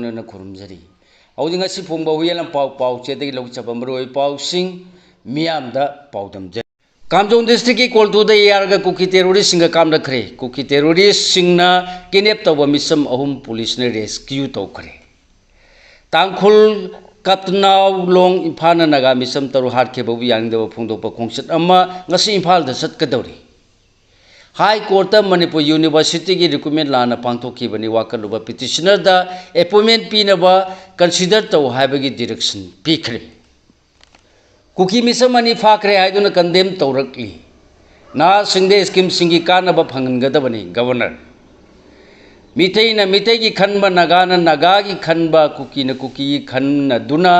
लोनना खुरुमजरी औजिंग असि फोंबा हुयेलम पाउ पाउ चेदगी लौचब मरोय पाउ सिंग मियामदा पाउदम जे कामजों डिस्ट्रिक्ट की कोलतुदा यारगा कुकी टेरोरिस्ट सिंगा काम रखरे कुकी टेरोरिस्ट सिंगना किनेप तब मिसम अहुम पुलिस ने रेस्क्यू तौखरे तांखुल कतनाव लोंग इम्फाल नगा मिसम तरु हाट के बबु यानिंदब फोंदोप खोंसत अमा ngasi इम्फाल द सतकदौरी हाई कोर्ट मणिपुर यूनिवर्सिटी की रिकमेंड लाना पांथोखिबनी वाकलुब पिटिशनर द अपॉइंटमेंट पीनबा कंसीडर तौ हाइबगी डायरेक्शन पीखरे कुकी मिसम अनि फाखरे हाइदुना कंडेम तौरकली ना सिंगदे स्कीम सिंगी कानबा फंगनगदबनी गवर्नर मिथैना मिथै की खनबा नगाना नगा की खनबा कुकी न कुकी खन दुना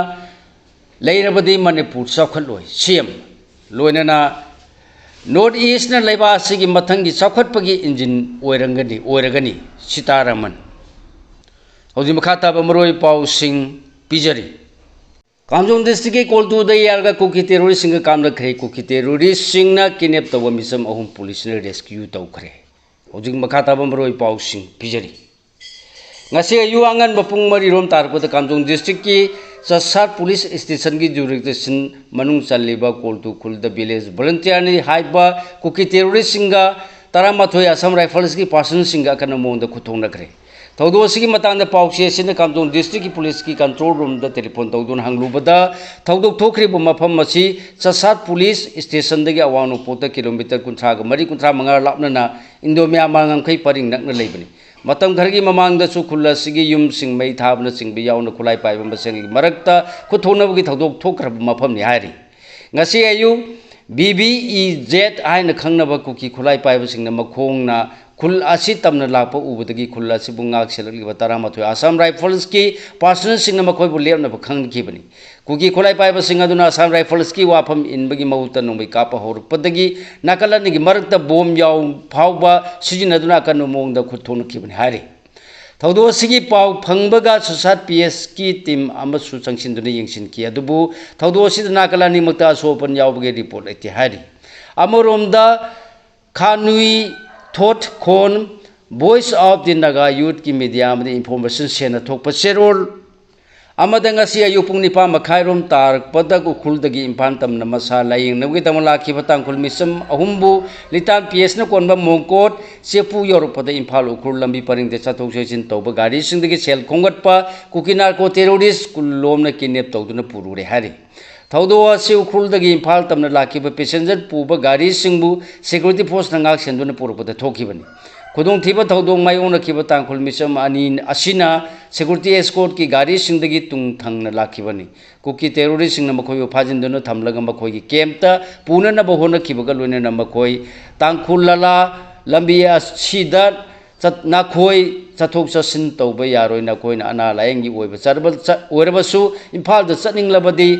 लेरबदी मणिपुर चौखलोय सीएम लोइनना नॉर्थ ईस्ट न लेबा सिगी मथंगी चौखटपगी इंजिन ओरगनी सीतारमन हौजी मखाताब मरोय पाउ सिंह पिजरी कामजों डिस्ट्रिक्ट के कोलतुदा यारगा कुकी टेरोरिस्ट सिंग काम रखरे कुकी टेरोरिस्ट सिंगना किनेप तब मिसम अहुम पुलिस ने रेस्क्यू तौखरे हौजी मखाताब मरोय पाउ Singh पिजरी ngasi ayu angan bapung mari rom tarpota kamjong district ki sasat police station ki jurisdiction manung challiba koltu khulda village volunteer ni haiba kuki terrorist singa taramathoi asam rifles ki person singa kana monda khuthong nakre thodo sigi matang da pauche sin kamjong district ki police ki control room da telephone tawdun hanglubada thodo thokri bu mafam machi sasat police station da gi awang pota kilometer kunthra ga mari kunthra mangar lapna na indomia mangam khai paring nakna leibani मतम घर की ममांग खुला yum Singh मई थाबन सिंह यावना खुलाई पाइब मसेंगी मरक्ता खुथोनबगी थौदोक थोक्रब मफमनि हारि ngasi ayu BBEZ हाइन खंगनब cookie खुलाई पाइब सिंह मखोंगना खुल असि तमना लाप उबदगी खुल असि बुंगाक सेलगलिबा तरामाथोय आसाम राइफल्स की पर्सनल सिंह मखोय बुलेबनब खंगखिबनी कुकी खुलाई पाइब सिंह अदुना आसाम राइफल्स की वाफम इनबगी महुता नोंबै काप हौरपदगी नाकलनिगी मरक्ता बोम याव फावबा सिजिनदुना कनु मोंगदा खुथोनखिबनी हारि थौदो सिगी पाव फंगबगा सुसात PS की टीम अमसु संगसिनदुना यंगसिनखि अदुबु थौदो सिद नाकलानि मक्ता सोपन यावबगे रिपोर्ट लेति हारि अमरोमदा खानुई थोट खोन voice of the Naga youth की मीडिया में इंफॉर्मेशन सेना थोप सेरोल अमदंगसी अयुपुंग निपा मखाइरोम तारकपदक उखुलदगी इम्फान तमना मसा लायिंगनबगी तमलाखिबा तांखुल मिसम अहुमबु लितान PS न कोनबा मोंकोट सेपु योरपद इम्फाल उखुल लंबी परिंग दे चथोक सेसिन तौबा गाड़ी सिंदगी सेल खोंगटपा कुकिनार को टेरोरिस्ट कुलोमना किडनैप तौदुना पुरुरे हारि थौदो असे उखुलदगी इम्फाल तमना लाखिबा पैसेंजर पुबा गाड़ी सिंगबु सिक्योरिटी फोर्स नंगाक सेंदुना पुरुपद थोखिबनी खुदोंग थीबा थौदोंग मायोंगनखिबा तांखुल मिसम अनि असिना सिक्योरिटी एस्कॉर्ट की गाड़ी सिंदगी तुंग थंगना लाखिबनी कुकी टेरोरिस्ट सिंगना मखोय फाजिनदुना थमलगा मखोयगी कैंपता पुननबा होनखिबगा लोइनना मखोय तांखुल लला लंबी असिदा नाखोय चथोक चसिन तौबा यारोय नाखोयना अना लायंगी ओइबा ओइरबसु इम्फाल द चनिंगलबदी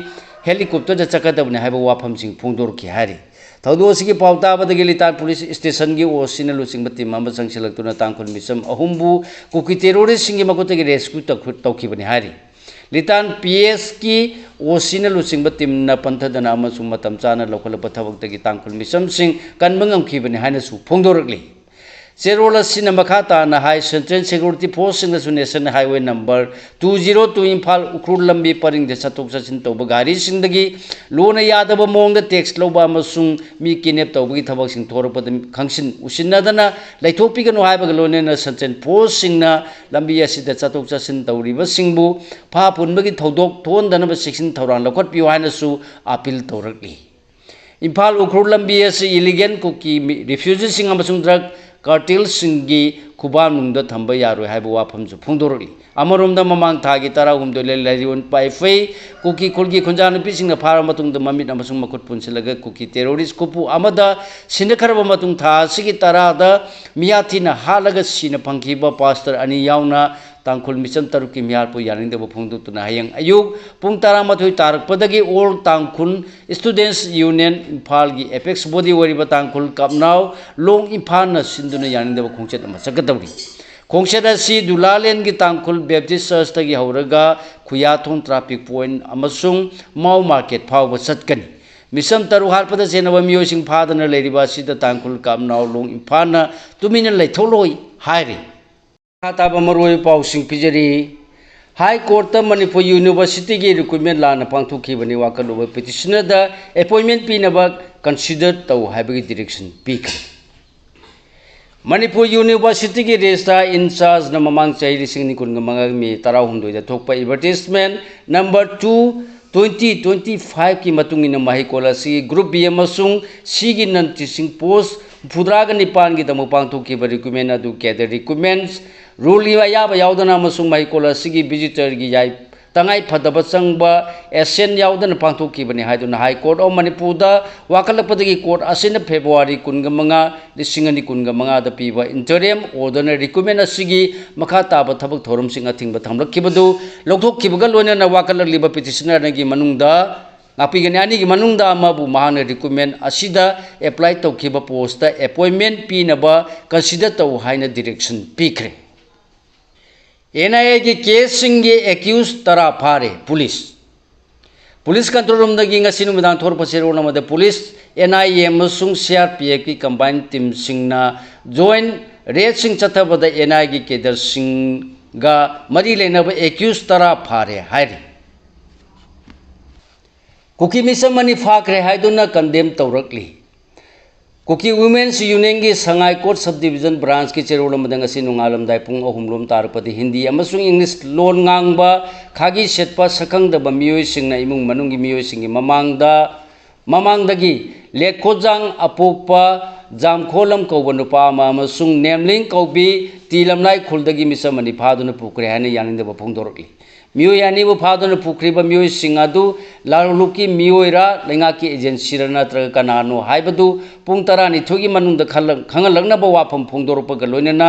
हेलीकॉप्टर द चकदबने हाइबा वाफमसिंग फोंदोरखि हारि थौदो सिगी पाउताबदगी लितान पुलिस स्टेशन की ओसिना लुचिंग टीम अमा संगसिलक्तुना तांखुल मिसम अहुमबु कुकी टेरोरिस्ट सिंगी मकोतगी रेस्क्यू तौखिबनी हारि लितान PS की ओसिना लुचिंग टीम न पंथदना अमसु मतम चाना लौखलप थबक्तगी तांखुल मिसम सिंग कनबंगमखिबनी हाइनसु फोंदोरकली चेरोल असिना मखाताना हाई सेंट्रल सिक्योरिटी फोर्स सिंगसु national highway number 202 Imphal Ukhrul लंबी परिंग दे चथोक चसिन तौबा गाड़ी सिंदगी लोना यादब मोंग टेक्स लौबा अमसुंग मी किडनैप तौबगी थबक सिंग थोरपद खंगसिन उसिनदना लैथोपिगनो हाइबग लोनेना सेंट्रल फोर्स सिंगना लंबी असिदा चथोक चसिन तौरिबा सिंगबु फा पुनबगी थौदोक थोनदनब सेक्शन थौरान लखटपियो हाइनसु अपील तौरकली इम्फाल उखरुल लंबी असि इलीगल कुकी रिफ्यूजी सिंग अमसुंग ड्रग कार्टेल सिंगी खुबानुंग थंब यारोय हाइब वाफमसु फोंदोरकली अमरोमदा ममांग थागी तरा हुमदो लेरियोन पाइफै कुकी खुलगी खुंजा नुपी सिंगना फारा मतुंग द ममित अमसुंग मखुट पुनसिलगा कुकी टेरोरिस्ट खुपु अमदा सिनखरब मतुंग था सिगी तरा द मियाथिना हालगा सिना फंखिबा पास्टर अनि यावना तांखुल मिसम तरुकी मियारपु यानिंगदब फोंदुतुना हयंग अयुग पुंग तारामाथोय तारकपदगी ओल तांखुल स्टूडेंट्स यूनियन इम्फाल की एपेक्स बॉडी ओरिबा तांखुल कापनाव लोंग इम्फाल न सिंदुना यानिंगदब खोंचेत अमा सकदबरी खोंचेत असि दुलालेन की तांखुल बैप्टिस्ट चर्च तगी हौरगा खुयाथोंग ट्रैफिक पॉइंट अमसुंग माउ मार्केट फावबा चटकनी मिसम तरु हारपद जेनब मियोसिंग फादना लेरिबा सिदा तांखुल कापनाव लोंग इम्फाल न तुमिना लैथोलोय हाइरि ताब मरोय पाउसिंग पिजरी हाई कोर्ट मणिपुर यूनिवर्सिटी की रिक्रूटमेंट लाना पांथोखिबनी वाकलुब पिटिशनर द अपॉइंटमेंट पीनब कंसीडर तौ हाइबगी डायरेक्शन पीखरे मणिपुर यूनिवर्सिटी की रजिस्ट्रार इंचार्ज न ममांग चाहि लिसिंग निकुन गमंगा मे 13 थोकपा एडवर्टाइजमेंट नंबर 2 2025 की मतुंग इन महिकोल असि ग्रुप बी अमसुंग सी की नन टीचिंग पोस्ट फुद्राग निपान की दमु पांथोखिब रिक्रूटमेंट अदु कैडर रिक्रूटमेंट्स रूल याब यावदना अमसुंग महिकोल असि की विजिटर की याई तंगाई फदब चंगब एसेन यावदन पांथोखिबनी हाइदुना हाई कोर्ट ऑफ मणिपुर दा वाकलपदगी कोर्ट असिन फेब्रुवारी 15 दा पीबा इंटरिम ऑर्डर रिक्रूटमेंट असिगी मखा ताब थबक थोरमसिंग अथिंग थमलखिबदु लौथोखिबगा लोइना वाकललिबा पिटिशनर नगी मनुंगदा नापीगनी अनिगी मनुंगदा अमाबु महान रिक्रूटमेंट असिदा अप्लाई तौखिबा पोस्ट अपॉइंटमेंट पीनबा कंसीडर तौ हाइना डायरेक्शन पीखरे NIA की केस सिंगे एक्यूज तरा फारे पुलिस कंट्रोल रूम दगी ngasi numidang thorpase rona made police NIA अमसुंग CRPF की कंबाइन टीम सिंगना जॉइन रेड सिंग चथबदा NIA की केडर सिंगा मरी लेनब एक्यूज तरा फारे हाइरि कुकी मिसम मनी फाखरे हाइदुना कंडेम तौरकली कुकी वुमेन्स यूनियन की Sangai court sub division branch की चेरोल मदंगसी नुंगालमदाय पुंग अहुमलोम तारपति हिंदी अमसुंग इंग्लिश लोन ngang खागी सेटपा सकंगदब मियोय सिंगना इमुंग मनुंगी मियोय सिंगी ममांगदगी लेखोजांग अपोपा जामखोलम कौबा नुपा अमसुंग नेमलिंग कौबी तीलमनाय खुलदगी मिसम मनी फादुना पुखरे हाने यानिंदब फोंदोरकली मियोय यानीबु फादुना पुखरिबा मियोय सिंगादु लालुकी मियोयरा लेंगा की एजेंसी नत्रग कनानो हाइबदु पुंग 12 की मनुंग खंगलंगनब वाफम फोंदोरपग लोइनना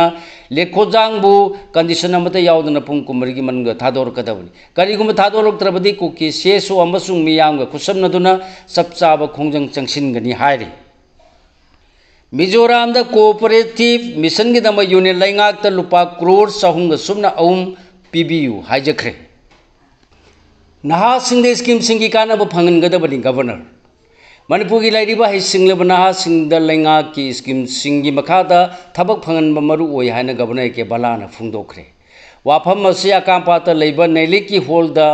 लेखोजांगबु कंडीशन अमत यावदना पुंग कुमरी की मनुंग थादोरकदबनि करिगुम थादोरक्त्रबदि कुकी सेसो अमसुंग मियांग खुसमनदुना सबचाब खोंजंग चंगसिनगनी हाइरि मिजोराम द कोऑपरेटिव मिशन की दम यूनियन लेंगाक लुपा करोड़ सहूंग सुमना अहम पीबीयू हाइजख्रे नहा सिंह स्कीम सिंह कानब फंगनगदबनी गवर्नर मणिपुर की लाइरिबा हिसिंगलब नहा सिंह लेंगा की स्कीम सिंह मखादा थबक फंगनब मरु ओय हाइना गवर्नर के बलाना फुंगदोखरे वाफम असी अकांपात लेबा नैली की होल द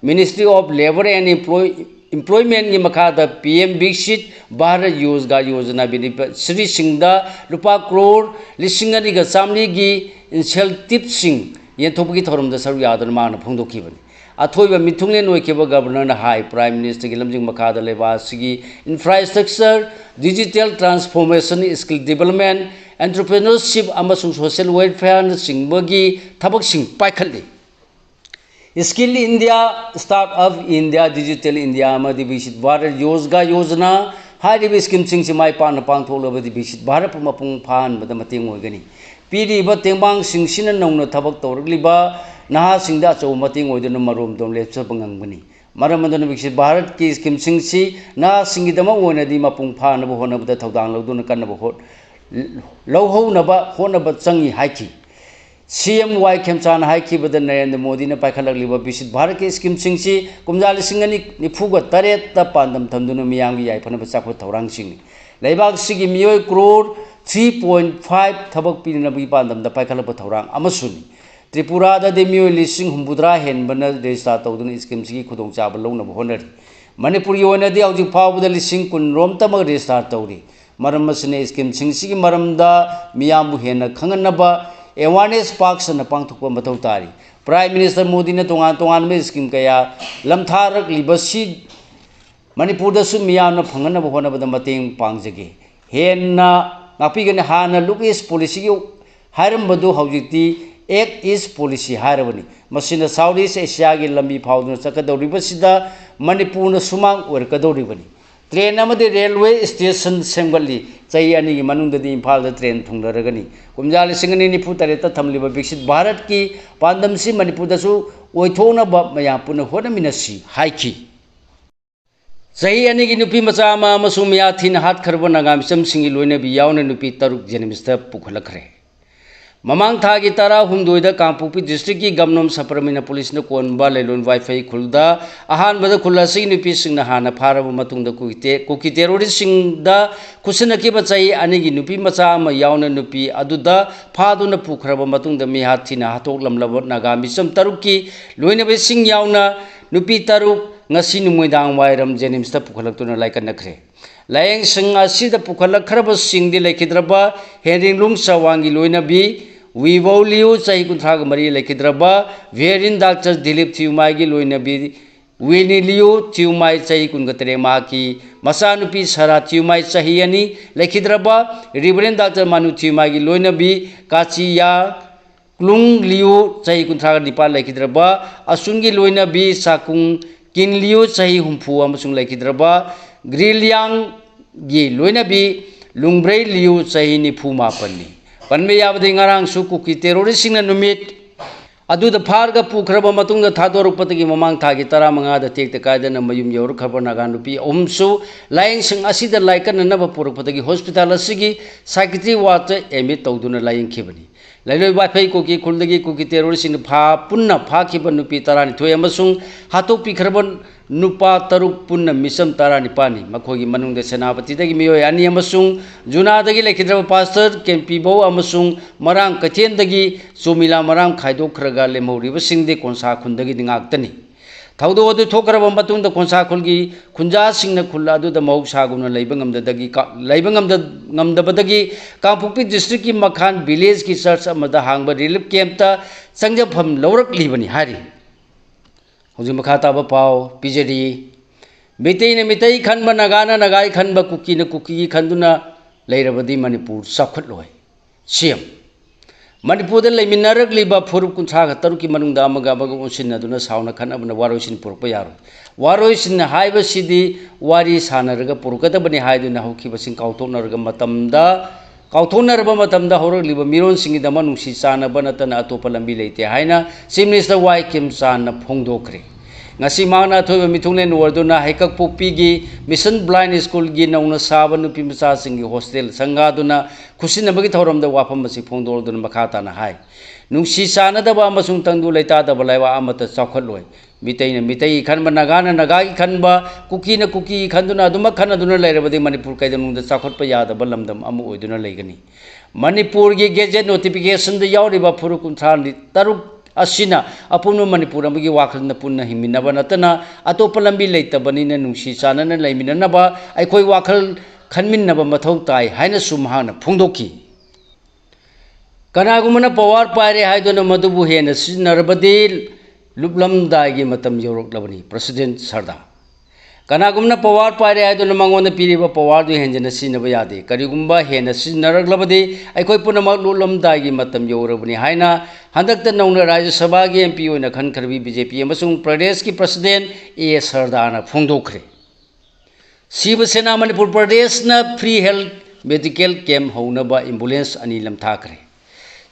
ministry of labour and employment की मखादा PM विकसित भारत योजना बेनिफिशियरी सिंह लुपा करोड़ लिसिंग अनिगा चामली की इंसेंटिव सिंह येंथोपगी थोरमदा सरू यादन मान फोंदोखिबनी अथोइबा मिथुंगलेन ओइखेबा गवर्नर हाई प्राइम मिनिस्टर की लमजिंग मखादा लेबा सिगी infrastructure digital transformation skill development entrepreneurship अमसुंग सोशल वेलफेयर सिंबगी थबक सिंग पाइखल्ली skill India startup India digital India अमदि विकसित भारत योजना हाइरिबा स्कीम सिंग माइ पाना पांथोलबदि विकसित भारत मपुंग फाहनबदा मतेंग ओइगनी पीरीबा तेंबांग सिंगसिना नौना थबक तौरकलिबा नहा सिंगदा अचौ मतेंग ओइदुना मरोम दम लेपचबा ngangबनी मरम अदुना विकसित भारत की स्कीम सिंगसी नहा सिंगीदमा ओइनदि मपुंग फाहनबा होनबदा थौदांग लौदुना कन्नबा लौहौनबा होनबा चंगी हाइखी CM Y खेमचान हाइखिबदा नरेंद्र मोदी ने पाइखलकलिबा विकसित भारत की स्कीम सिंगसी कुमजा लिसिंग अनि निफुगा तरेत ता पांदम थमदुना मियांगी याइफनबा चाखो थौरांग सिंगनी लेबाक सिगी मियोय करोड़ 3.5 थबक पीनबी पांदम द पाइखलप थौरांग अमसुनी त्रिपुरा द मियोय लिसिंग हुम्बुद्रा हेनबना रेजिस्टर तौदुना स्कीम सिगी खुदोंग चाब लौनब होनरी मणिपुर की ओइनदि औजिक फावबदा लिसिंग कुन रोम तमग रेजिस्टर तौरी मरम मसने स्कीम सिंगसिगी मरमदा मियामबु हेन खंगनबा अवेयरनेस पाक्सना पांथोकपा मथौ तारी प्राइम मिनिस्टर मोदी ने तोंगान में स्कीम कया लमथारक लिबसी मणिपुर दसु मियामना फंगनब होनबदा मतेंग पांगजगे हेन्ना नापीगने हाना लुक ईस्ट पॉलिसी हायरमबदु हौजिकती एक्ट ईस्ट पॉलिसी हायरबनी मसिना साउथ ईस्ट एशिया की लंबी फाउदुना चकदौरिबसिदा मणिपुरना सुमांग ओरकदौरिबनी ट्रेन अमदि रेलवे स्टेशन सेमगली चाही अनी की मनुंगदि इम्फाल ट्रेन थुंगलरगनी कुमजा लिसिंग अनि 1993 थमलिबा विकसित भारत की पांदमसी मणिपुरदसु ओइथोनबा मया पुना होनमिनसी हाइखी चाही अनी की नुपी मचा अमसुंग मिया थिन हाथ खरब नागामिसम सिंगी लोइनबी यावना नुपी तरुक जेनिमिस्ता पुखलखरे ममांग थागी तारा हुंदोइदा कांगपोकपी डिस्ट्रिक्ट की गमनोम सप्रमिना पुलिस न कोनबा लेलोन वाईफाई खुलदा अहानबदा खुलासी नुपी सिंगना हाना फारब मतुंगदा कुकी टेरोरिस्ट सिंगदा खुसनकी बचाई अनेगी नुपी मचा अमा यावना नुपी अदुदा फादुना पुखरब मतुंगदा मिहाथिना हातोकलमलब नागा मिसम तरुकी लोइनबे सिंग यावना नुपी तरुक ngasi numoidang wairam jenimsta pukhalakuna laikanakre layeng sing asida pukhalakhraba singdi laikhidraba henringlung sawangi loinabi wivoliu chai kunthraga mari laikhidraba verin doctor dilip thiumai gi loinabi winiliu thiumai chai kungatre ma ki masanupi sara thiumai chahiani laikhidraba reverend doctor manu thiumai gi loinabi kachiya klung liu chai kunthraga dipal laikhidraba asungi loinabi sakung किन लियो सही हुंफु अमसुंग लाइकिद्रबा ग्रिलियांग गी लोइनबी लुंग्ब्रै लियो सही निफु मापन्नी पनमे याबदे ngarang su कुकी टेरोरिस्ट सिंगना नुमित अदुदा फारगा पुखरबा मतुंगदा थादोरपतगी ममांग थागी 15 दा टेक्ते कायदना मयुम योर खबर नागा नुपी ओमसु लाइंग सिंग असिदा लाइकन नबा पुरपतगी हॉस्पिटल असिगी साइकिट्री वार्ड एमिट तौदुना लाइंग खिबनी लाइलोय वाफै कुकी खुलदगी कुकी टेरोरिस्ट सिंग फा पुन्ना फाखिबा नुपी 32 अमसुंग हातोपी खरबन नुपा तरुक पुन्ना मिसम 94 मखोगी मनुंगदा सेनापतिदगी मियोय अनि अमसुंग जुनादगी लेखिद्रबा पास्टर केम्पीबो अमसुंग मरांग कथेनदगी चोमिला मरांग खाइदोखरगा लेमौरिबा सिंगदे कोनसा खुंदगी दिंगाक्तनी थाउदो अदु थोकरबा मतुंगदा कोनसा खुलगी खुंजा सिंगना खुल्ला अदुदा मौसागुना लेबंगमदबदगी कांगपोकपी डिस्ट्रिक्ट की मखान विलेज की चर्च अमदा हांगबा रिलीफ कैंपता संजफम लौरकलीबनी हारी हौजी मखा ताबा पाव पिजरी मितैना मितै खनबा नगाना नगाई खनबा कुकीना कुकी खनदुना लैरबदी मणिपुर साखुटलोय सीएम मणिपुर लेमिनारगलीबा फुरुप कुंथ्रागा तरुकी मनुंगदा अमगा अमगा उनसिनदुना सावना खनबना वारोइसिन पुरपा यारो वारोइसिन हाइबसिदी वारी सानरगा पुरकदबनि हाइदुना हौखिबसिन काउथोनरबा मतमदा हौरगलीबा मिरोनसिंगीदमा नुंसी चानबा नतना अतोपा लंबी लेते हाइना चीफ मिनिस्टर वाई किम चाना फोंदोखरे ngasi mana thoiba mithunglen warduna haikak pokpigi mission blind school gi nauna saba nupi macha singi hostel sangaduna khusinabagi thoramda wafam masi phongdorduna makhata na hai nungsi sana daba amasung tangdu leita daba laiwa amata chawkhatloi mitai khanba nagana nagagi khanba kuki na kuki khanduna aduma khanaduna lairabadi manipur kaidanungda chawkhatpa yadaba lamdam amu oiduna leigani manipur gi gazette notification da yauriba furukunthra taruk असिना अपुनो मणिपुर अमगी वाखलना पुन्ना हिमिनबा नतना अतोप लंबी लेतबनिना नुंसी चानना लेमिननबा अखोय वाखल खनमिनबा मथौ ताई हाइना सुमहाना फोंदोखी कनागुमना पवार पारे हाइदोना मदुबु हेना सिनरबदि लुपलमदागी मतम योरकलबनी president सरदा कनागुमना पवार पारे हाइदोना मंगोना पिरिबा पवार दु हेंजना सिनबा यादे करिगुम्बा हेना सिनरकलबदि अखोय पुनमक लुपलमदागी मतम योरबनी हाइना हंदक नौना राज्य सभा की एमपी होना खनखरबी बीजेपी अमसुंग प्रदेश की प्रेसिडेंट ए सरदाना फोंदोखरे शिवसेना मणिपुर प्रदेश न फ्री हेल्थ मेडिकल कैंप होनबा एम्बुलेंस अनि लमथाखरे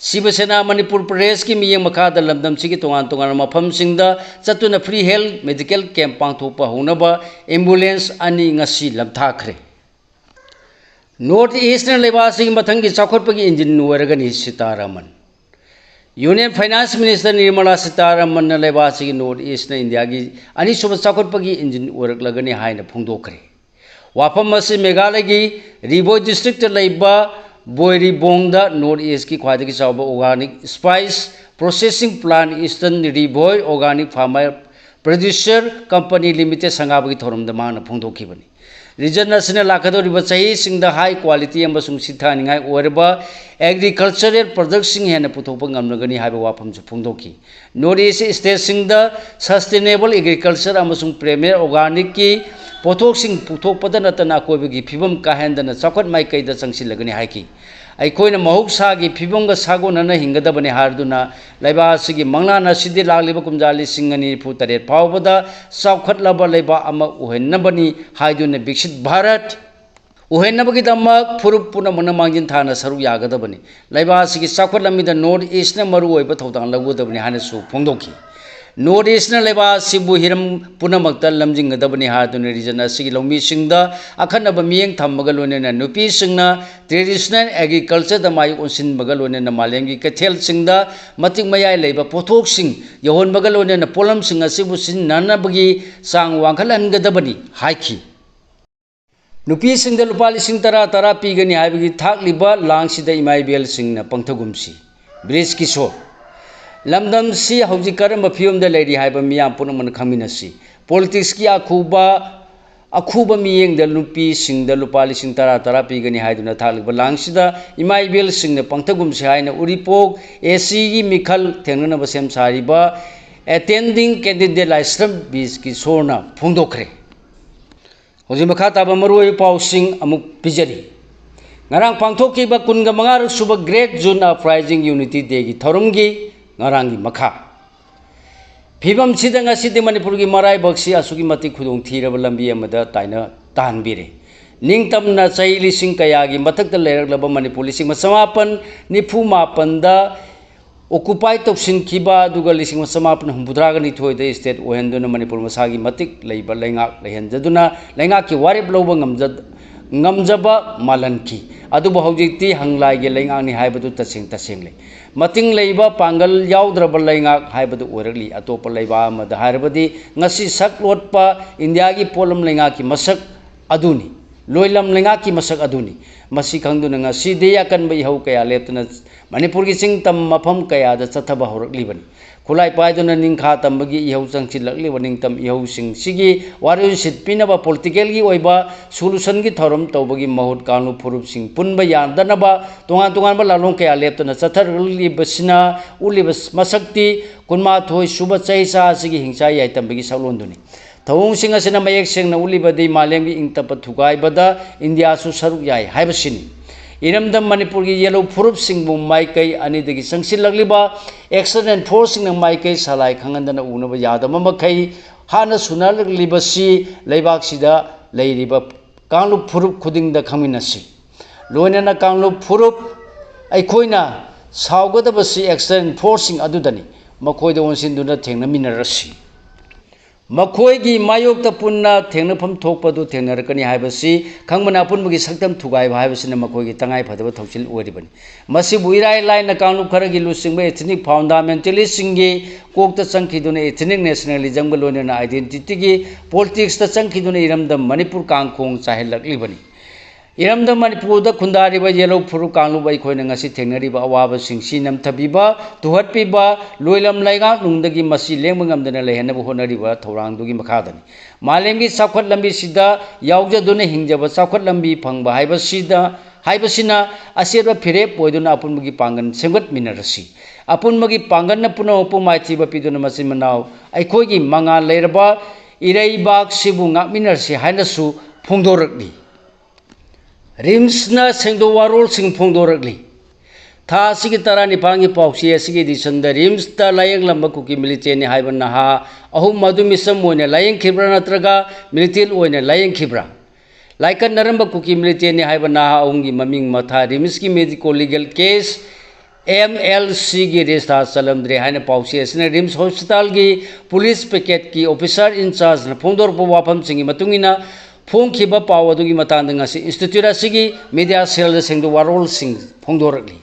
शिवसेना मणिपुर प्रदेश की मियंग मखाद लमदम सिगी तोंगान तोंगान मफम सिंगदा चतुना फ्री हेल्थ मेडिकल कैंप पांगथोपा होनबा एम्बुलेंस अनि ngasi लमथाखरे नॉर्थ ईस्ट लेबासिंग मथंगी चाखोटपगी इंजिन ओरगनी Sitharaman union finance minister Nirmala Sitharaman लेबासी नॉर्थ ईस्ट इंडिया की अनीसुब चाखोटपगी इंजिन ओरकलगनी हाइना फोंदोखरे वाफम असी मेघालय की रिबोई डिस्ट्रिक्ट लेबा बोईरिबोंगदा नॉर्थ ईस्ट की ख्वाइदगी चावबा organic spice processing plant eastern Ribhoi organic farmer producer company limited संगाबगी थोरमदा माना फोंदोखिबनी रीजन असना लाखदोरिबा चाही सिंगदा हाई क्वालिटी अमसुंग सिथानिंगाई ओरबा एग्रीकल्चरल प्रोडक्ट सिंग हेना पुथोपा ngamnagani haiba wafam su phongdoki north east state सिंगदा सस्टेनेबल एग्रीकल्चर अमसुंग प्रीमियर ऑर्गेनिक की पोथोक सिंग पुथोपदा नतना कोइबगी फिबम काहेंदना चखत माइकैदा चंगसिलगनी हाइकी अखोइना महौसागी फिबमगा सागोनना हिंगदबने हारदुना लैबासिगी मंगलाना सिदि लागलिबा कुमजाली सिंगनी फुतरे फावबदा चौखटलबा लैबा अमा उहेनबनी हाइदुना विकसित भारत उहेनबगी दमक फुरुप पुनमना मांजिन थाना सरु यागदबनी लैबासिगी चौखटलमिदा नॉर्थ ईस्ट न मरु ओइबा थौदांग लगोदबनी हानसु फोंदोखी नॉर्थ ईस्टना लेबा सिबु हिरम पुनमक्ता लमजिंगदबनी हादुना रीजन असिगी लौमीसिंगदा अखनब मियेंग थम्मगा लोनेना नुपीसिंगना ट्रेडिशनल एग्रीकल्चर दा माय ओनसिनबगा लोनेना मालेमगी कैथेलसिंगदा मतिक मयाय लेबा पोथोकसिंग यहोनबगा लोनेना पोलमसिंग असिबु सिननानबगी सांग वांखलहनगदबनी हाइखी नुपीसिंगदा लुपा लिसिंग तरा तरा पीगनी हाइबगी थाकलिबा लांगसिदा इमाइबेलसिंगना पंगथगुमसी ब्रिज किशोर लमदम सी हौजी करम फियम लेरी हाइब मियाम पुनमन खमिनसी पॉलिटिक्स की अखूब मियेंग नुपी सिंग लुपा लिसिंग तरा तरा पीगनी हाइदुना थालिब लांगसिदा इमाइबेल सिंग पंगथगुमसी हाइना उरिपोक एसी की मिखल थेंगनब सेम सारिबा अटेंडिंग कैंडिडेट लाइस्रम बीस की सोरना फोंदोखरे हौजी मखा ताबा मरुओय पाउसिंग अमुक पिजरी ngarang pangthokiba kunga mangar suba great june uprising unity day gi thorumgi ngarangi makha phibam sidanga sidi manipur gi marai baksi asugi mati khudong thiraba lambi amada taina tanbire ningtamna chai lising kaya gi mathak da leraklaba manipur lising masamapan nifu mapan da occupy toksin khiba duga lising masamapan humbudraga ni thoi da state ohenduna manipur masagi matik leiba lengak lehenjaduna lengak ki warib loba ngamjaba malanki adubu hojikti hanglaigi lengakni haibadu tasing tasing le mating leiba pangal yaudraba lengak haibadu oragli atopa leiba amada haibadi ngasi sak lotpa india gi polam lengaki masak aduni loilam lengaki masak aduni masi khangduna ngasi de yakan bai hau kaya leptuna manipur gi singtam mafam kaya da chathaba horakli bani khulai paiduna ningkha tambagi ihau changchilakli waningtam ihau sing sigi warun sitpinaba political gi oiba solution gi thorum tawbagi mahut kanu phurup sing punba yandanaba tongan tongan ba lalong kaya leptuna chatharli basina ulibas masakti kunma thoi suba chaisa sigi hingsa yai tambagi salonduni thawung sing asina mayek sing na ulibadi malemgi ingtapa thugai bada india su saruk yai haibasini इरमदम मणिपुर की येलो फुरुप सिंगबु माइकई अनिदगी संगसिलगलिबा accident force सिंग माइकई सलाय खंगंदना उनब यादम मखै हाना सुनालगलिबसी लेबाक सिदा लेरिबा कांगलुप फुरुप खुदिंग द खमिनसी लोइनना कांगलुप फुरुप अखोइना सावगदबसी एक्सीडेंट फोर्स सिंग अदुदनी मखोइद ओनसिनदुना थेंगनमिनरसी मखोइगी मायोक्ता पुन्ना थेंगनफम थोकपदु थेंगनरकनी हाइबसी खंगमना पुनबगी सक्तम थुगाइ हाइबसिना मखोइगी तंगाइ फदब थौचिल ओरिबनी मसी बुइराइ लाइन कांगलु खरगी लुसिंग एथनिक फंडामेंटलिस्ट सिंगी कोकता चंखिदुना एथनिक नेशनलिज्म ग लोनेना आइडेंटिटी की पॉलिटिक्स ता चंखिदुना इरमदम मणिपुर कांगखोंग चाहेलकलिबनी इरमदम मणिपुर दा खुंदारिबा येलो फुरु कांगलु बाइ खोइना ngasi थेंगनरिबा अवाब सिंगसी नमथबिबा तुहतपिबा लोइलम लाइगा नुंगदगी मसी लेंग ngamdana lehenaba honariba thorangdugi makhadani malemgi sakhwat lambi sida yaujaduna hingjaba sakhwat lambi phangba haibasina aserba phire poiduna apunmugi pangan sengat minarasi apunmugi pangan na puno upu maithiba piduna masi manau aikhoigi manga leiraba ireibak sibu ngakminarsi hainasu phongdorakni रिम्सना सेंदो वारोल सिंग फोंदोरगली था सिगी तरा निपांगी पाउसी सिगी दिसन the RIMS ता lying लंबा cookie मिलिटे ने हाइबन नहा अहु मधु मिसम मोने लायंग खिब्रा नत्रगा मिलिटेल ओने लायंग खिब्रा लाइकन नरंबा कुकी मिलिटे ने हाइबन नहा अहुंगी ममिंग मथा रिम्स की मेडिको लीगल केस MLC की रेस्ता सलमद्रे हाइने पाउसी असने रिम्स हॉस्पिटल की पुलिस पैकेट की ऑफिसर इंचार्ज न फोंदोर पो वाफम सिंगी मतुंगिना फोंखिबा पाव अदुगी मतांग ngasi institute asigi media cell da sengdo warol sing phongdoragli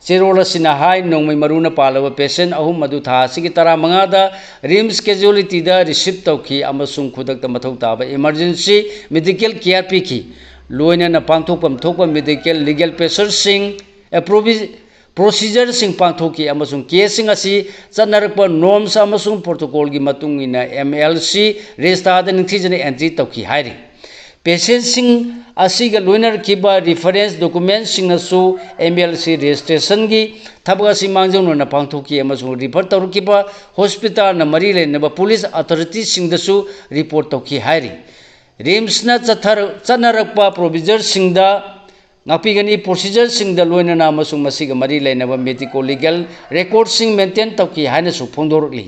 चेरोल हाई नौमई मरुना पालव पेशेंट अहम मधु था सिगी तरा मंगादा रिम्स कैजुअलिटी दा रिसीव तौखी अमसुंग खुदक मथौ ताब इमरजेंसी मेडिकल केयर पीखी लोइना पांथोपम थोप मेडिकल लीगल प्रेशर सिंग प्रोसीजर सिंग पांथोकी अमसुंग केसिंग असी चनरप नॉर्म्स अमसुंग प्रोटोकॉल की मतुंग इना MLC रेस्टाद निथिजने एंट्री तौखी हाइरि पेशेंट सिंग असीगा लोइनर किबा रिफरेंस डॉक्यूमेंट सिंगसु MLC रजिस्ट्रेशन की थबग असि मांगजौन न पांथोकी अमसुंग रिफर तौरकिबा हॉस्पिटल न मरी लेनबा पुलिस अथॉरिटी सिंगदसु रिपोर्ट तौखी हाइरि रिम्स न चनरपा प्रोविजर सिंगदा नापीगनी प्रोसीजर सिंगदा लोइनना अमसुंग मसिगा मरी लेनबा मेडिकल लीगल रिकॉर्ड सिंग मेंटेन तौखी हाइनसु फोंदोरकली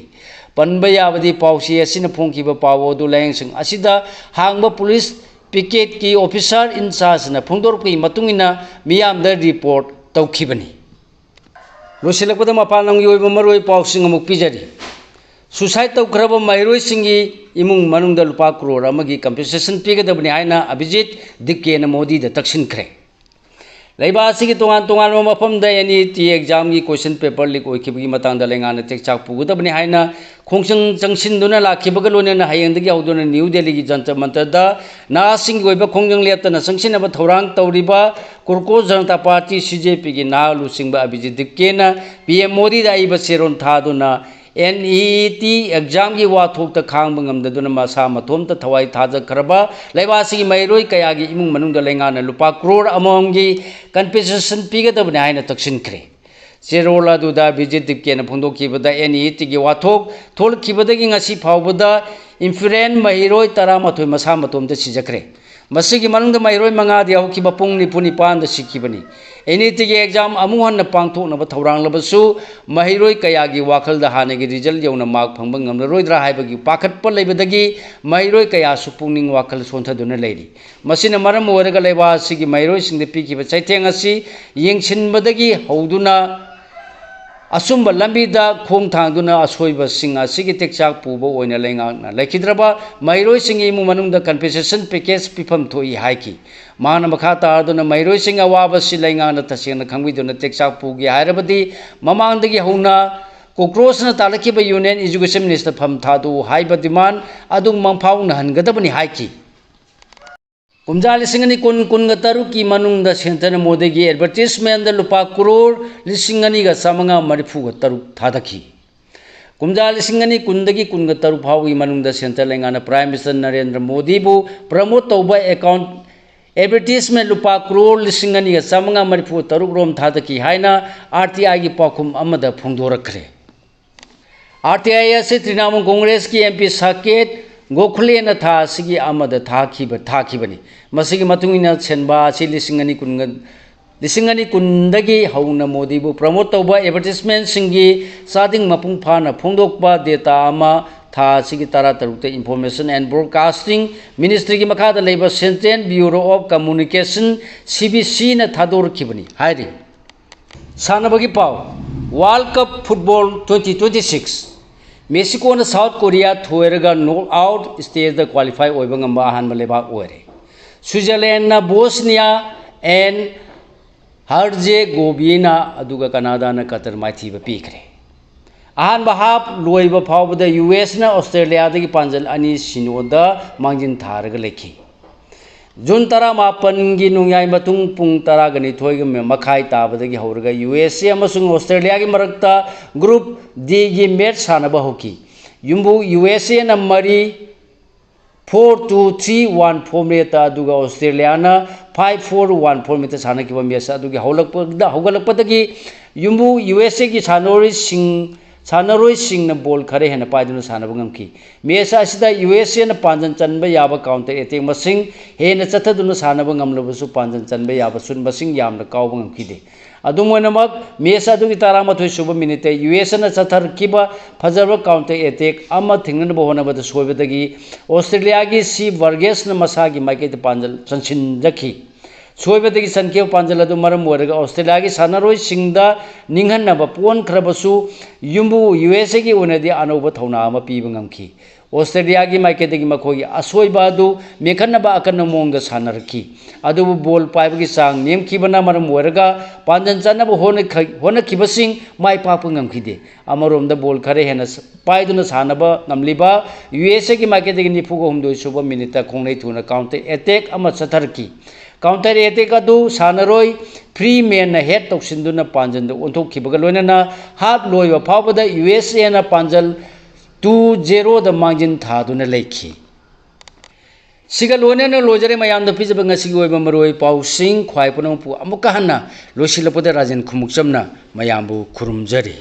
पनबा याबदी पाउसी असिना फोंखिबा पाव अदु लायंग सिंग असिदा हांगबा पुलिस पिकेट की ऑफिसर इंचार्ज न फोंदोरपी मतुंगिना मियामदा रिपोर्ट तौखिबनी लोसिलकपदा मपालंगी ओइबा मरोय पाउसिंग अमुक पिजरी सुसाइड तौखरब महिरोइसिंगी इमुंग मनुंग लुपा करोड़ अमगी कंपनसेशन पीगदबनी हाइना अभिजीत दिक्केन मोदी द तक्सिनख्रे लेबासी तोान तोान मफम एनईटी एग्जाम की क्वेश्चन पेपर लीक होखिबगी मतंग लेंगाना टेक्चाक पुगदबनी हाइना खोंचंग चंगसिनदुना लाखिबग लोनेना हयेंदगी औदुना न्यू दिल्ली की जंतर मंतरदा नासिंग ओइबा खोंजंग लेप्तना संगसिनब थौरांग तौरिबा कुरको जनता पार्टी सीजेपी की नालुसिंबा अभिजीत दिक्केना पीएम मोदी दा इबा सेरोन थादुना एनईटी एग्जाम की वाथोक खांग गमदुना मसा मथोम थवाई थाजखरबा लेबासी मैरोई कया की इमुंग मनुंग लेंगाना लुपा करोड़ अमोंगी कंपनसेशन पीगदबने हाइना तक्सिनख्रे चेरोल अदुदा अभिजीत दिक्केना फोंदोखिबदा एनईटी की वाथोक थोलखिबदगी ngasi फावबदा इंफ्लुएन महिरोई 13 मसा मथोम सिजखरे मसिगी मनुंग महिरोई मंगादी हौखिबा पुंग निपुनि पान सिखिबनी एनईटी की एग्जाम अमुहन पांथोकनब थौरांगलबसु महिरोई कयागी वाखल हानगी रिजल्ट यौना मार्क फंग ngamlaroidra haibagi पाखटप लेबदगी महिरोई कयासु पुंगनिंग वाखल सोंथदुना लेरी मसिना मरम ओरगा लेबा सिगी महिरोई सिंग पीखिबा चैथेंग असि येंगसिनबदगी हौदुना असुंब लंबीदा खोंग थांगदुना असोइबा सिंग असिगी टेक्चाक पुबो ओइना लेंगाना लेखिद्रबा महिरोई सिंग इमु मनुंगदा कंपनसेशन पैकेज पिफम थोई हाइकी माना मखा तारदुना महिरोई सिंग अवाबसि लेंगाना तसेंगना खंगबिदुना टेक्चाक पुगी हायरबदी ममांगदगी हौना कोक्रोचना तालखिबा यूनियन एजुकेशन मिनिस्टर फम थादु हाइबा डिमांड अदु मंफाउना हनगदबनी हाइकी कुमजा लिसिंगनी कुन तरु की मनुंग सेंटर मोदी की एडवर्टीजमेंट लुपा करोड़ लिसिंगनी चामंगा मरीफू तरु थादखी कुमजा लिसिंगनी कुन तरु फाव मनुंग सेंटर लेंगाना प्राइम मिनिस्टर नरेंद्र मोदी बु प्रमोट तौब अकाउंट एडवर्टीजमेंट लुपा करोड़ लिसिंगनी चामंगा मरीफू तरु रोम थादखी हाइना आरटीआई की पाखुम अमदा फोंदोरखरे आरटीआई असे तृणमूल कांग्रेस की एमपी साकेत गोखलेना था सिगी अमद थाखिबनी मसिगी मतुंगिना सेनबा असि लिसिंगनी कुंदगी हौना मोदी बु प्रमोट तौबा एडवर्टीजमेंट सिंगी सादिंग मपुंग फाना फोंदोकबा डेटा अमा था सिगी तारा तरुते इंफॉर्मेशन एंड ब्रॉडकास्टिंग मिनिस्ट्री की मखादा लेबा central bureau of communication CBC ना थादोरखिबनी हाइरि सानबगी पाव वर्ल्ड कप फुटबॉल 2026 मेक्सिको ने साउथ कोरिया थोरगा नॉक आउट स्टेज क्वालिफाई होइबंगम अहानब लेबाक ओइरे स्विट्जरलैंड ना बोस्निया एंड हर्जेगोविना अदुगा कनाडा ना कतर माइथीबा पीखरे अहानब हाफ लोइब फावबदा यूएस ना ऑस्ट्रेलिया दगी पांजल अनि सिनोदा मांजिन थारगा लेखी जून 18 की नुयाई मतुंग पुंग 12 मखाई ताबदगी हौरगा यूएसए अमसुंग ऑस्ट्रेलिया की मरक्ता ग्रुप डी की मैच सानबा होकी युम्बु यूएसए न मरी 4-2-3-1 फॉर्मेट अदुगा ऑस्ट्रेलिया न 5-4-1 फॉर्मेट सानकिबा मैच अदुगी हौगलपदगी युम्बु यूएसए की सानरोई सिंह बॉल खरे हेन पाइदुना सानब ngमकी मैच असिदा यूएसए न पांजन चनबा याबा काउंटर अटैक मसिंग हेन चथदुना सानब ngमलबसु पांजन चनबा याबा सुन मसिंग यामना काउब ngमकीदे अदुमोनमक मैच अदुगी 13 सुब मिनिट यूएसए न चथरकिबा फजरब काउंटर अटैक अमा थिंगनबा होनबद सोइबदगी ऑस्ट्रेलिया की सी वर्गेस न मसागी माइकेट पांजल चनसिनजखी सोइबदगी संख्या पांजल अदु मरम ओरगा ऑस्ट्रेलिया की सानरोई सिंगदा निंगहनबा पोन खरबसु युम्बु यूएसए की ओनदी अनौब थौना अमा पीबा ngमखी ऑस्ट्रेलिया की माइकेदगी मखोगी असोइबा अदु मेखनबा अकन मोंग सानरखी अदु बॉल पाइबगी सांग नेमखिबना मरम ओरगा पांजन चनब होनखिबसिंग माइ पाप ngमखिदे अमरोमदा बॉल खरे हेन पाइदुना सानबा ngमलिबा यूएसए की माइकेदगी निफुगो हुमदोइ सुब मिनिट खोंनै थुना काउंटर अटैक अमा चथरकी काउंटर अटैक अदु सानरोई फ्री मैन हेड तौसिंदुना पांजन ओंथोखिबगा लोइनना हाफ लोइबा फावबदा यूएसए ना पांजल 2-0 द मांजिन थादुना लेखी सिगा लोइनना लोजरे मयामदा पिजबा ngasiगी ओइबा मरोइ पाउसिंग ख्वाइ पुनमपु अमुका हन्ना लोसिलपदा राजन खुमुकचमना मयामबु खुरुमजरी।